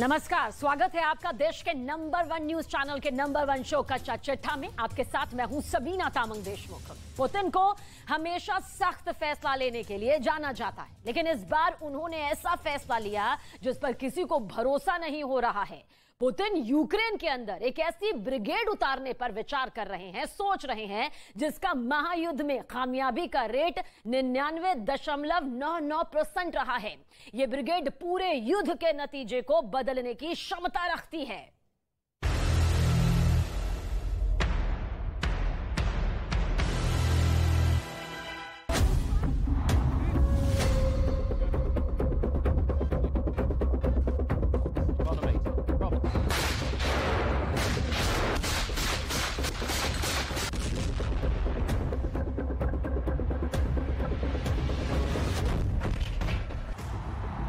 नमस्कार, स्वागत है आपका देश के नंबर 1 न्यूज चैनल के नंबर 1 शो कच्चा चिट्ठा में। आपके साथ मैं हूं सबीना तामंग देशमुख। पुतिन को हमेशा सख्त फैसला लेने के लिए जाना जाता है, लेकिन इस बार उन्होंने ऐसा फैसला लिया जिस पर किसी को भरोसा नहीं हो रहा है। पुतिन यूक्रेन के अंदर एक ऐसी ब्रिगेड उतारने पर विचार कर रहे हैं, सोच रहे हैं, जिसका महायुद्ध में कामयाबी का रेट 99.99% रहा है। यह ब्रिगेड पूरे युद्ध के नतीजे को बदलने की क्षमता रखती है।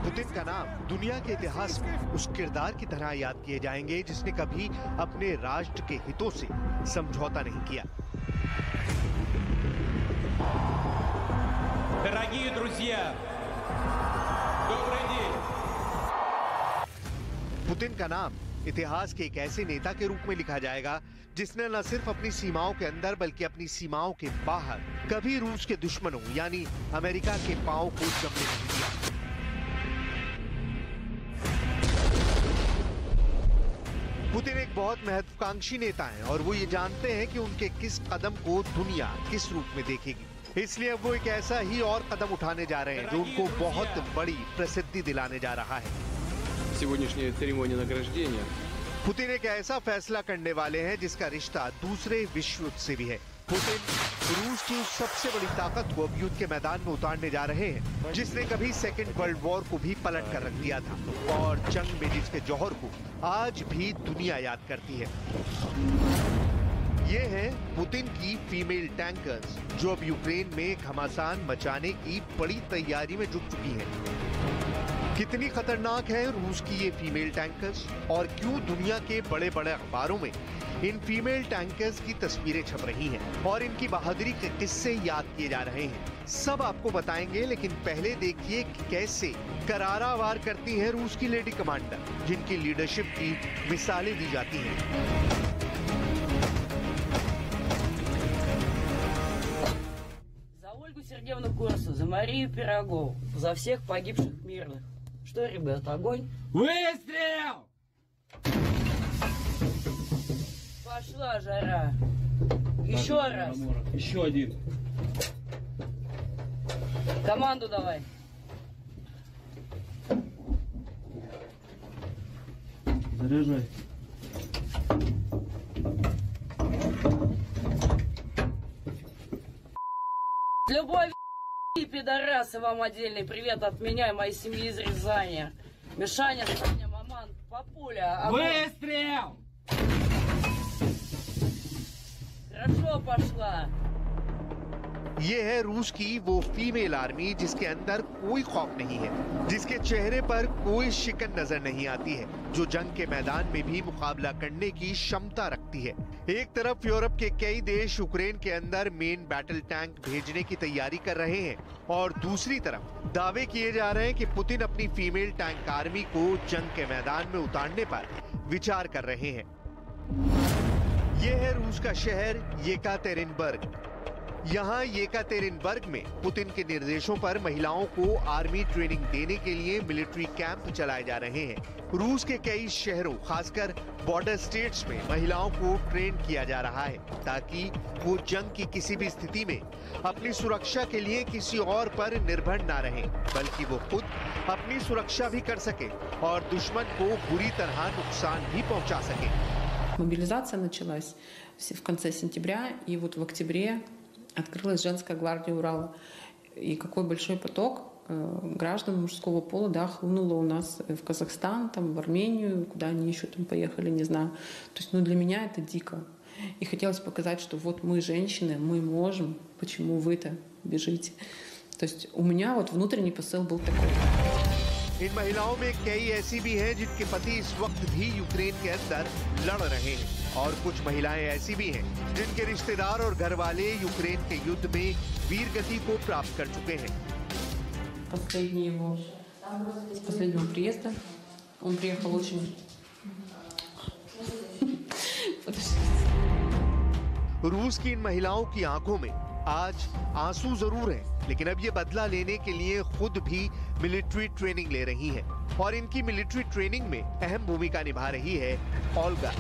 पुतिन का नाम दुनिया के इतिहास में उस किरदार की तरह याद किए जाएंगे जिसने कभी अपने राष्ट्र के हितों से समझौता नहीं किया। Дорогие друзья, добрый день। पुतिन का नाम इतिहास के एक ऐसे नेता के रूप में लिखा जाएगा जिसने न सिर्फ अपनी सीमाओं के अंदर बल्कि अपनी सीमाओं के बाहर कभी रूस के दुश्मनों यानी अमेरिका के पांव को जमने नहीं दिया। पुतिन एक बहुत महत्वाकांक्षी नेता हैं और वो ये जानते हैं कि उनके किस कदम को दुनिया किस रूप में देखेगी। इसलिए अब वो एक ऐसा ही और कदम उठाने जा रहे हैं जो उनको बहुत बड़ी प्रसिद्धि दिलाने जा रहा है। Сегодняшняя церемония награждения. पुतिन एक ऐसा फैसला करने वाले हैं जिसका रिश्ता दूसरे विश्व युद्ध से भी है। पुतिन रूस की उस सबसे बड़ी ताकत को अब युद्ध के मैदान में उतारने जा रहे हैं जिसने कभी सेकेंड वर्ल्ड वॉर को भी पलट कर रख दिया था और जंग में जिसके जौहर को आज भी दुनिया याद करती है। ये हैं पुतिन की फीमेल टैंकर्स जो अब यूक्रेन में घमासान मचाने की बड़ी तैयारी में जुट चुकी हैं। कितनी खतरनाक है रूस की ये फीमेल टैंकर्स और क्यों दुनिया के बड़े बड़े अखबारों में इन फीमेल टैंकर्स की तस्वीरें छप रही हैं और इनकी बहादुरी के किस्से याद किए जा रहे हैं, सब आपको बताएंगे। लेकिन पहले देखिए कि कैसे करारा वार करती हैं रूस की लेडी कमांडर जिनकी लीडरशिप की मिसालें दी जाती हैं। За Ольгу Сергеевну Корсу, за Марию Пирогову, за всех погибших мирных. Что, ребят, огонь? Выстрел! Пошла жара. Еще раз. Еще один. Команду давай. Заряжай. Любовь и пидорасы, вам отдельный привет от меня и моей семьи из Рязани. Мишаня, Саня, Маман, Папуля. Огонь. Выстрел! Хорошо пошла. ये है रूस की वो फीमेल आर्मी जिसके अंदर कोई खौफ नहीं है, जिसके चेहरे पर कोई शिकन नजर नहीं आती है, जो जंग के मैदान में भी मुकाबला करने की क्षमता रखती है। एक तरफ यूरोप के कई देश यूक्रेन के अंदर मेन बैटल टैंक भेजने की तैयारी कर रहे हैं और दूसरी तरफ दावे किए जा रहे हैं कि पुतिन अपनी फीमेल टैंक आर्मी को जंग के मैदान में उतारने पर विचार कर रहे हैं। यह है रूस का शहर येकातेरिनबर्ग। यहाँ येकातेरिनबर्ग में पुतिन के निर्देशों पर महिलाओं को आर्मी ट्रेनिंग देने के लिए मिलिट्री कैंप चलाए जा रहे हैं। रूस के कई शहरों, खासकर बॉर्डर स्टेट्स में महिलाओं को ट्रेन किया जा रहा है ताकि वो जंग की किसी भी स्थिति में अपनी सुरक्षा के लिए किसी और पर निर्भर ना रहें, बल्कि वो खुद अपनी सुरक्षा भी कर सके और दुश्मन को बुरी तरह नुकसान भी पहुंचा सके। Мобилизация началась в конце сентября, и вот в октябре открылась женская гвардия Урала. И какой большой поток граждан мужского пола, да, хлынуло у нас в Казахстан, там, в Армению, куда они еще там поехали, не знаю. То есть, ну, для меня это дико. И хотелось показать, что вот мы, женщины, мы можем, почему вы-то бежите. То есть у меня вот внутренний посыл был такой. इन महिलाओं में कई ऐसी भी हैं जिनके पति इस वक्त भी यूक्रेन के अंदर लड़ रहे हैं और कुछ महिलाएं ऐसी भी हैं जिनके रिश्तेदार और घर वाले यूक्रेन के युद्ध में वीर गति को प्राप्त कर चुके हैं। С последнего приезда Он приехал очень... रूस की इन महिलाओं की आंखों में आज आंसू जरूर हैं, लेकिन अब ये बदला लेने के लिए खुद भी मिलिट्री ट्रेनिंग ले रही हैं और इनकी मिलिट्री ट्रेनिंग में अहम भूमिका निभा रही है ओल्गा।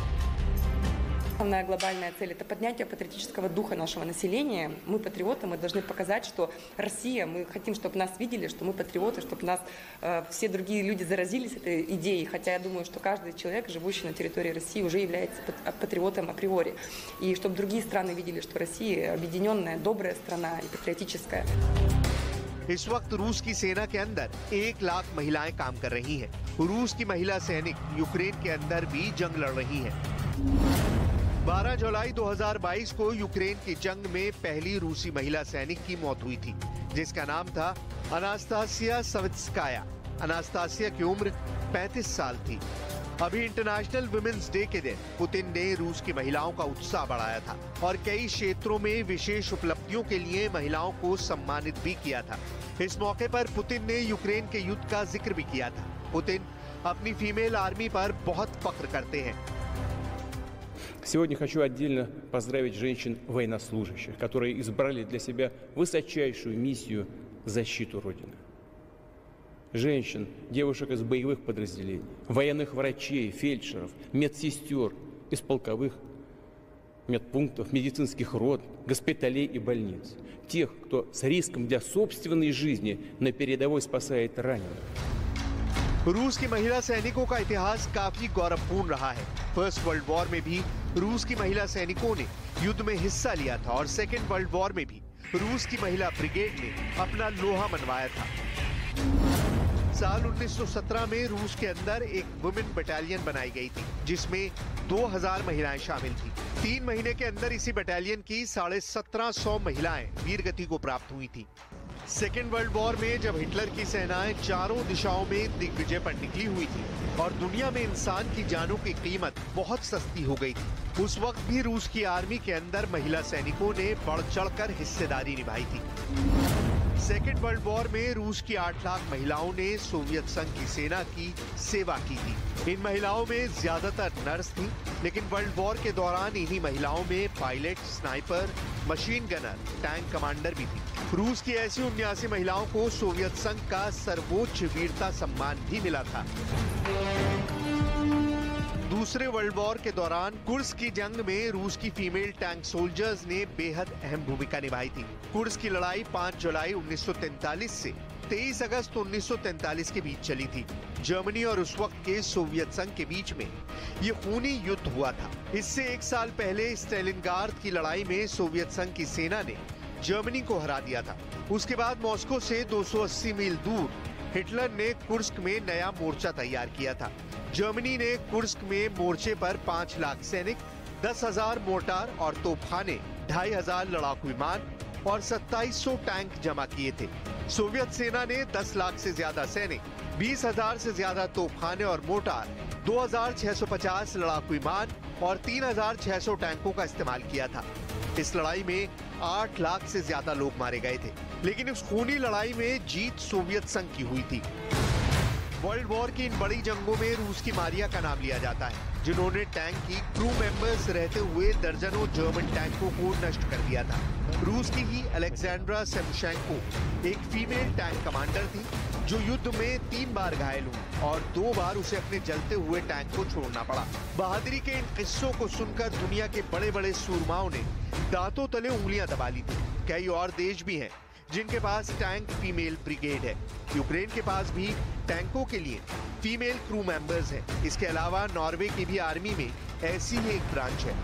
Основная глобальная цель – это поднятие патриотического духа нашего населения. Мы патриоты, мы должны показать, что Россия, мы хотим, чтобы нас видели, что мы патриоты, чтобы нас все другие люди заразились этой идеей. Хотя я думаю, что каждый человек, живущий на территории России, уже является патриотом априори. И чтобы другие страны видели, что Россия объединенная, добрая страна и патриотическая. इस वक्त रूस की सेना के अंदर 1 लाख महिलाएं काम कर रही हैं। रूस की महिला सैनिक यूक्रेन के अंदर भी जंग लड़ रही हैं। 12 जुलाई 2022 को यूक्रेन की जंग में पहली रूसी महिला सैनिक की मौत हुई थी, जिसका नाम था अनास्तासिया सवित्स्काया। अनास्तासिया की उम्र 35 साल थी। अभी इंटरनेशनल वुमेन्स डे के दिन पुतिन ने रूस की महिलाओं का उत्साह बढ़ाया था और कई क्षेत्रों में विशेष उपलब्धियों के लिए महिलाओं को सम्मानित भी किया था। इस मौके पर पुतिन ने यूक्रेन के युद्ध का जिक्र भी किया था। पुतिन अपनी फीमेल आर्मी पर बहुत फख्र करते हैं। Сегодня хочу отдельно поздравить женщин-военнослужащих, которые избрали для себя высочайшую миссию – защиту Родины. Женщин, девушек из боевых подразделений, военных врачей, фельдшеров, медсестер из полковых медпунктов, медицинских рот, госпиталей и больниц. Тех, кто с риском для собственной жизни на передовой спасает раненых. रूस की महिला सैनिकों का इतिहास काफी गौरवपूर्ण रहा है। फर्स्ट वर्ल्ड वॉर में भी रूस की महिला सैनिकों ने युद्ध में हिस्सा लिया था और सेकेंड वर्ल्ड वॉर में भी रूस की महिला ब्रिगेड ने अपना लोहा मनवाया था। साल 1917 में रूस के अंदर एक वुमेन बटालियन बनाई गई थी, जिसमें 2000 महिलाएं शामिल थी। 3 महीने के अंदर इसी बटालियन की 1750 महिलाएं वीरगति को प्राप्त हुई थी। सेकेंड वर्ल्ड वॉर में जब हिटलर की सेनाएं चारों दिशाओं में दिग्विजय पर निकली हुई थी और दुनिया में इंसान की जानों की कीमत बहुत सस्ती हो गई थी, उस वक्त भी रूस की आर्मी के अंदर महिला सैनिकों ने बढ़ चढ़कर हिस्सेदारी निभाई थी। सेकेंड वर्ल्ड वॉर में रूस की 8 लाख महिलाओं ने सोवियत संघ की सेना की सेवा की थी। इन महिलाओं में ज्यादातर नर्स थीं, लेकिन वर्ल्ड वॉर के दौरान इन्हीं महिलाओं में pilot, sniper, machine gunner, tank commander भी थी। रूस की ऐसी 79 महिलाओं को सोवियत संघ का सर्वोच्च वीरता सम्मान भी मिला था। दूसरे वर्ल्ड वॉर के दौरान कुर्स्क की जंग में रूस की फीमेल टैंक सोल्जर्स ने बेहद अहम भूमिका निभाई थी। कुर्स्क की लड़ाई 5 जुलाई 1943 से 23 अगस्त 1943 के बीच चली थी। जर्मनी और उस वक्त के सोवियत संघ के बीच में ये खूनी युद्ध हुआ था। इससे 1 साल पहले स्टेलिनग्राड की लड़ाई में सोवियत संघ की सेना ने जर्मनी को हरा दिया था। उसके बाद मॉस्को से 280 मील दूर हिटलर ने कुर्स्क में नया मोर्चा तैयार किया था। जर्मनी ने कुर्स्क में मोर्चे पर 5 लाख सैनिक, 10,000 मोर्टार और तोपखाने, 2,500 लड़ाकू विमान और 2700 टैंक जमा किए थे। सोवियत सेना ने 10 लाख से ज्यादा सैनिक, 20,000 से ज्यादा तोपखाने और मोर्टार, 2,650 लड़ाकू विमान और 3,600 टैंकों का इस्तेमाल किया था। इस लड़ाई में 8 लाख से ज्यादा लोग मारे गए थे, लेकिन इस खूनी लड़ाई में जीत सोवियत संघ की हुई थी। वर्ल्ड वॉर की इन बड़ी जंगों में रूस की मारिया का नाम लिया जाता है, जिन्होंने टैंक की क्रू मेंबर्स रहते हुए दर्जनों जर्मन टैंकों को नष्ट कर दिया था। रूस की ही अलेक्जेंड्रा सेमशेंको एक फीमेल टैंक कमांडर थी, जो युद्ध में 3 बार घायल हुई और 2 बार उसे अपने जलते हुए टैंक को छोड़ना पड़ा। बहादुरी के इन किस्सों को सुनकर दुनिया के बड़े बड़े सूरमाओं ने दांतों तले उंगलियां दबा ली थी। कई और देश भी हैं जिनके पास टैंक फीमेल ब्रिगेड है। यूक्रेन के पास भी टैंकों के लिए फीमेल क्रू मेंबर्स हैं। इसके अलावा नॉर्वे की भी आर्मी में ऐसी ही एक ब्रांच है।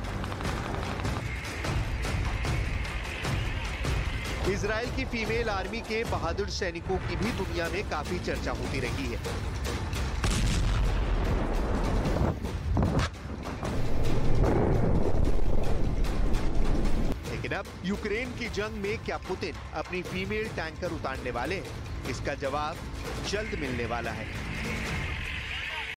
इजराइल की फीमेल आर्मी के बहादुर सैनिकों की भी दुनिया में काफी चर्चा होती रही है। लेकिन अब यूक्रेन की जंग में क्या पुतिन अपनी फीमेल टैंकर उतारने वाले हैं? इसका जवाब जल्द मिलने वाला है।